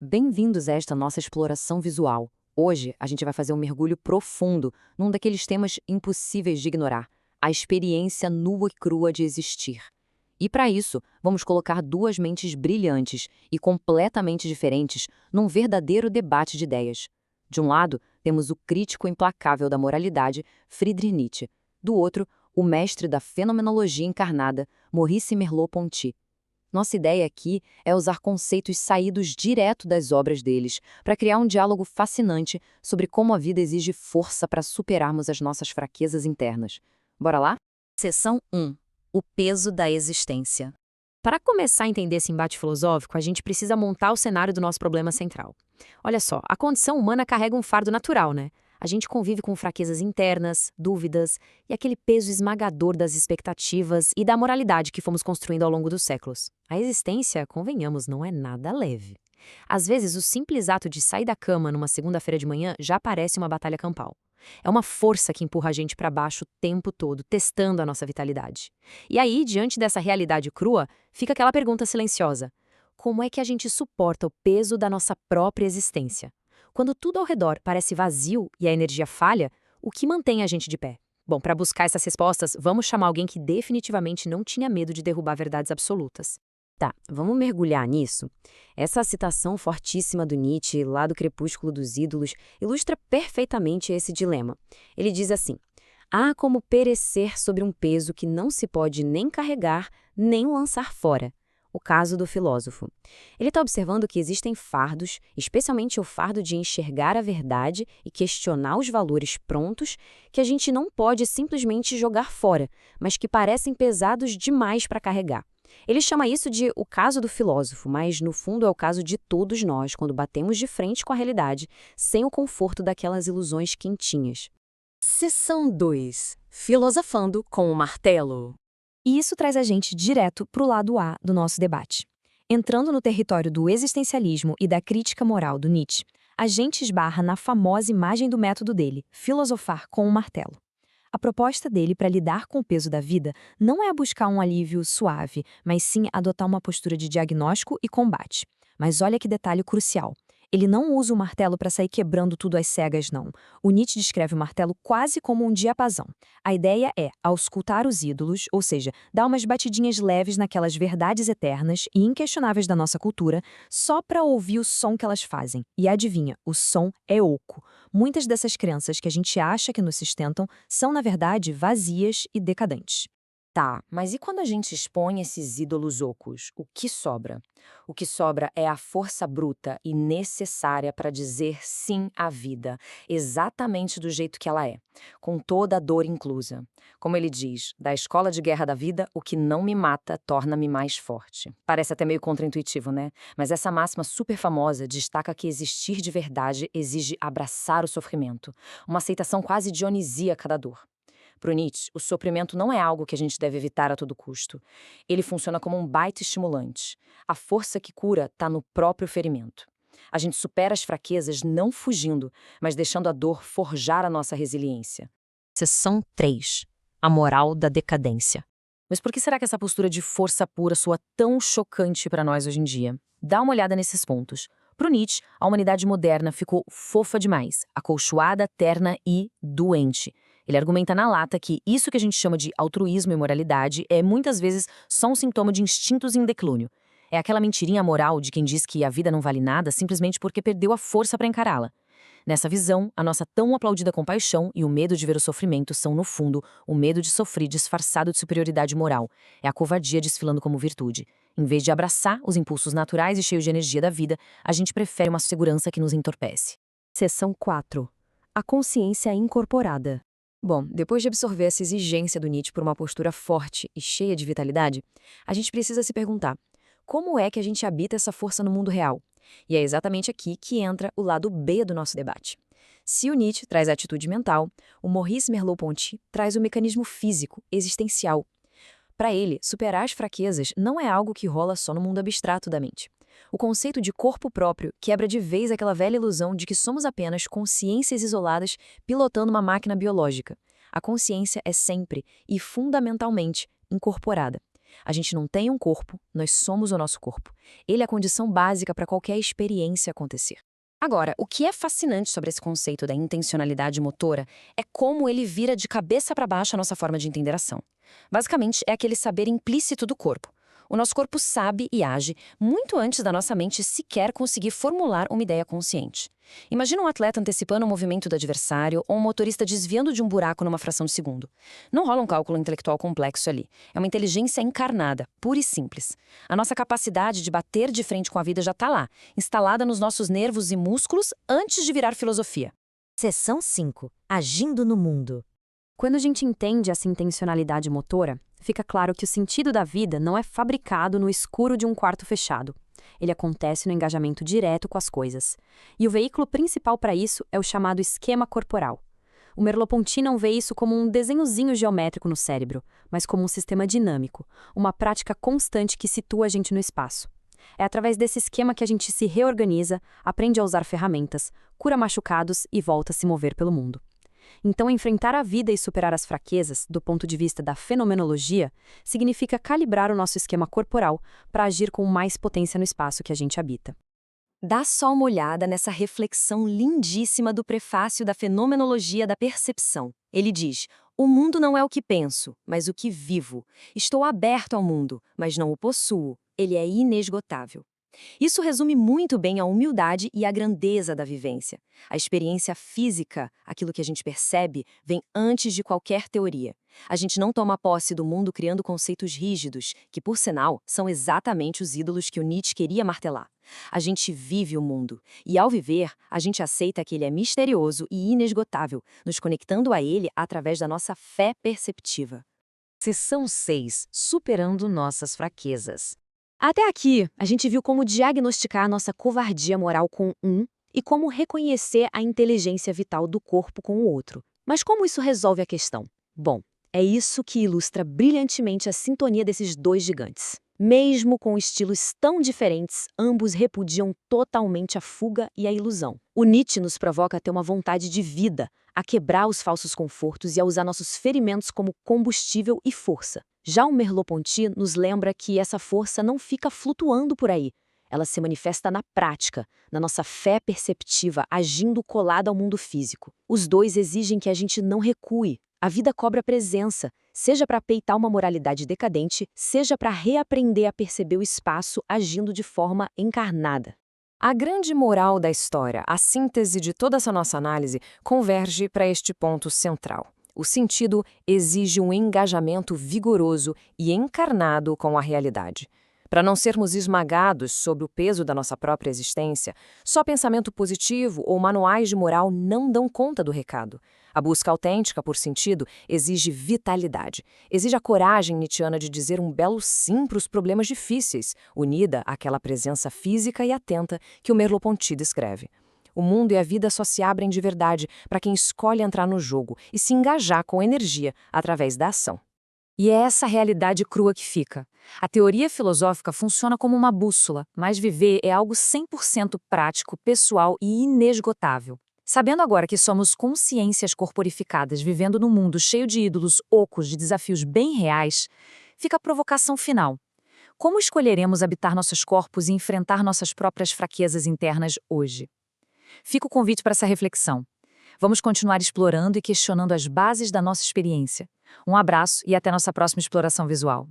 Bem-vindos a esta nossa exploração visual. Hoje, a gente vai fazer um mergulho profundo num daqueles temas impossíveis de ignorar, a experiência nua e crua de existir. E para isso, vamos colocar duas mentes brilhantes e completamente diferentes num verdadeiro debate de ideias. De um lado, temos o crítico implacável da moralidade, Friedrich Nietzsche. Do outro, o mestre da fenomenologia encarnada, Maurice Merleau-Ponty. Nossa ideia aqui é usar conceitos saídos direto das obras deles para criar um diálogo fascinante sobre como a vida exige força para superarmos as nossas fraquezas internas. Bora lá? Seção 1. O peso da existência. Para começar a entender esse embate filosófico, a gente precisa montar o cenário do nosso problema central. Olha só, a condição humana carrega um fardo natural, né? A gente convive com fraquezas internas, dúvidas e aquele peso esmagador das expectativas e da moralidade que fomos construindo ao longo dos séculos. A existência, convenhamos, não é nada leve. Às vezes, o simples ato de sair da cama numa segunda-feira de manhã já parece uma batalha campal. É uma força que empurra a gente para baixo o tempo todo, testando a nossa vitalidade. E aí, diante dessa realidade crua, fica aquela pergunta silenciosa: como é que a gente suporta o peso da nossa própria existência? Quando tudo ao redor parece vazio e a energia falha, o que mantém a gente de pé? Bom, para buscar essas respostas, vamos chamar alguém que definitivamente não tinha medo de derrubar verdades absolutas. Tá, vamos mergulhar nisso? Essa citação fortíssima do Nietzsche, lá do Crepúsculo dos Ídolos, ilustra perfeitamente esse dilema. Ele diz assim: há como perecer sobre um peso que não se pode nem carregar, nem lançar fora. O caso do filósofo. Ele está observando que existem fardos, especialmente o fardo de enxergar a verdade e questionar os valores prontos, que a gente não pode simplesmente jogar fora, mas que parecem pesados demais para carregar. Ele chama isso de o caso do filósofo, mas no fundo é o caso de todos nós quando batemos de frente com a realidade, sem o conforto daquelas ilusões quentinhas. Seção 2. Filosofando com o martelo. E isso traz a gente direto para o lado A do nosso debate. Entrando no território do existencialismo e da crítica moral do Nietzsche, a gente esbarra na famosa imagem do método dele, filosofar com o martelo. A proposta dele para lidar com o peso da vida não é buscar um alívio suave, mas sim adotar uma postura de diagnóstico e combate. Mas olha que detalhe crucial. Ele não usa o martelo para sair quebrando tudo às cegas, não. O Nietzsche descreve o martelo quase como um diapasão. A ideia é auscultar os ídolos, ou seja, dar umas batidinhas leves naquelas verdades eternas e inquestionáveis da nossa cultura, só para ouvir o som que elas fazem. E adivinha, o som é oco. Muitas dessas crenças que a gente acha que nos sustentam são, na verdade, vazias e decadentes. Tá, mas e quando a gente expõe esses ídolos ocos? O que sobra? O que sobra é a força bruta e necessária para dizer sim à vida, exatamente do jeito que ela é, com toda a dor inclusa. Como ele diz, da escola de guerra da vida, o que não me mata torna-me mais forte. Parece até meio contraintuitivo, né? Mas essa máxima super famosa destaca que existir de verdade exige abraçar o sofrimento, uma aceitação quase dionisíaca da dor. Para o Nietzsche, o sofrimento não é algo que a gente deve evitar a todo custo. Ele funciona como um baita estimulante. A força que cura está no próprio ferimento. A gente supera as fraquezas não fugindo, mas deixando a dor forjar a nossa resiliência. Seção 3. A moral da decadência. Mas por que será que essa postura de força pura soa tão chocante para nós hoje em dia? Dá uma olhada nesses pontos. Para o Nietzsche, a humanidade moderna ficou fofa demais, acolchoada, terna e doente. Ele argumenta na lata que isso que a gente chama de altruísmo e moralidade é muitas vezes só um sintoma de instintos em declínio. É aquela mentirinha moral de quem diz que a vida não vale nada simplesmente porque perdeu a força para encará-la. Nessa visão, a nossa tão aplaudida compaixão e o medo de ver o sofrimento são, no fundo, o medo de sofrer disfarçado de superioridade moral. É a covardia desfilando como virtude. Em vez de abraçar os impulsos naturais e cheios de energia da vida, a gente prefere uma segurança que nos entorpece. Seção 4. A consciência incorporada. Bom, depois de absorver essa exigência do Nietzsche por uma postura forte e cheia de vitalidade, a gente precisa se perguntar: como é que a gente habita essa força no mundo real? E é exatamente aqui que entra o lado B do nosso debate. Se o Nietzsche traz a atitude mental, o Maurice Merleau-Ponty traz o mecanismo físico, existencial. Para ele, superar as fraquezas não é algo que rola só no mundo abstrato da mente. O conceito de corpo próprio quebra de vez aquela velha ilusão de que somos apenas consciências isoladas pilotando uma máquina biológica. A consciência é sempre e fundamentalmente incorporada. A gente não tem um corpo, nós somos o nosso corpo. Ele é a condição básica para qualquer experiência acontecer. Agora, o que é fascinante sobre esse conceito da intencionalidade motora é como ele vira de cabeça para baixo a nossa forma de entender ação. Basicamente, é aquele saber implícito do corpo. O nosso corpo sabe e age muito antes da nossa mente sequer conseguir formular uma ideia consciente. Imagina um atleta antecipando o movimento do adversário ou um motorista desviando de um buraco numa fração de segundo. Não rola um cálculo intelectual complexo ali. É uma inteligência encarnada, pura e simples. A nossa capacidade de bater de frente com a vida já está lá, instalada nos nossos nervos e músculos antes de virar filosofia. Seção 5. Agindo no mundo. Quando a gente entende essa intencionalidade motora, fica claro que o sentido da vida não é fabricado no escuro de um quarto fechado. Ele acontece no engajamento direto com as coisas. E o veículo principal para isso é o chamado esquema corporal. O Merleau-Ponty não vê isso como um desenhozinho geométrico no cérebro, mas como um sistema dinâmico, uma prática constante que situa a gente no espaço. É através desse esquema que a gente se reorganiza, aprende a usar ferramentas, cura machucados e volta a se mover pelo mundo. Então, enfrentar a vida e superar as fraquezas, do ponto de vista da fenomenologia, significa calibrar o nosso esquema corporal para agir com mais potência no espaço que a gente habita. Dá só uma olhada nessa reflexão lindíssima do prefácio da Fenomenologia da Percepção. Ele diz: "O mundo não é o que penso, mas o que vivo. Estou aberto ao mundo, mas não o possuo. Ele é inesgotável." Isso resume muito bem a humildade e a grandeza da vivência. A experiência física, aquilo que a gente percebe, vem antes de qualquer teoria. A gente não toma posse do mundo criando conceitos rígidos, que, por sinal, são exatamente os ídolos que o Nietzsche queria martelar. A gente vive o mundo, e ao viver, a gente aceita que ele é misterioso e inesgotável, nos conectando a ele através da nossa fé perceptiva. Seção 6. Superando nossas fraquezas. Até aqui, a gente viu como diagnosticar nossa covardia moral com um e como reconhecer a inteligência vital do corpo com o outro. Mas como isso resolve a questão? Bom, é isso que ilustra brilhantemente a sintonia desses dois gigantes. Mesmo com estilos tão diferentes, ambos repudiam totalmente a fuga e a ilusão. O Nietzsche nos provoca a ter uma vontade de vida, a quebrar os falsos confortos e a usar nossos ferimentos como combustível e força. Já o Merleau-Ponty nos lembra que essa força não fica flutuando por aí. Ela se manifesta na prática, na nossa fé perceptiva, agindo colada ao mundo físico. Os dois exigem que a gente não recue. A vida cobra presença, seja para peitar uma moralidade decadente, seja para reaprender a perceber o espaço agindo de forma encarnada. A grande moral da história, a síntese de toda essa nossa análise, converge para este ponto central. O sentido exige um engajamento vigoroso e encarnado com a realidade. Para não sermos esmagados sob o peso da nossa própria existência, só pensamento positivo ou manuais de moral não dão conta do recado. A busca autêntica por sentido exige vitalidade, exige a coragem nietzschiana de dizer um belo sim para os problemas difíceis, unida àquela presença física e atenta que o Merleau-Ponty descreve. O mundo e a vida só se abrem de verdade para quem escolhe entrar no jogo e se engajar com energia através da ação. E é essa realidade crua que fica. A teoria filosófica funciona como uma bússola, mas viver é algo 100% prático, pessoal e inesgotável. Sabendo agora que somos consciências corporificadas vivendo num mundo cheio de ídolos ocos, de desafios bem reais, fica a provocação final. Como escolheremos habitar nossos corpos e enfrentar nossas próprias fraquezas internas hoje? Fica o convite para essa reflexão. Vamos continuar explorando e questionando as bases da nossa experiência. Um abraço e até nossa próxima exploração visual.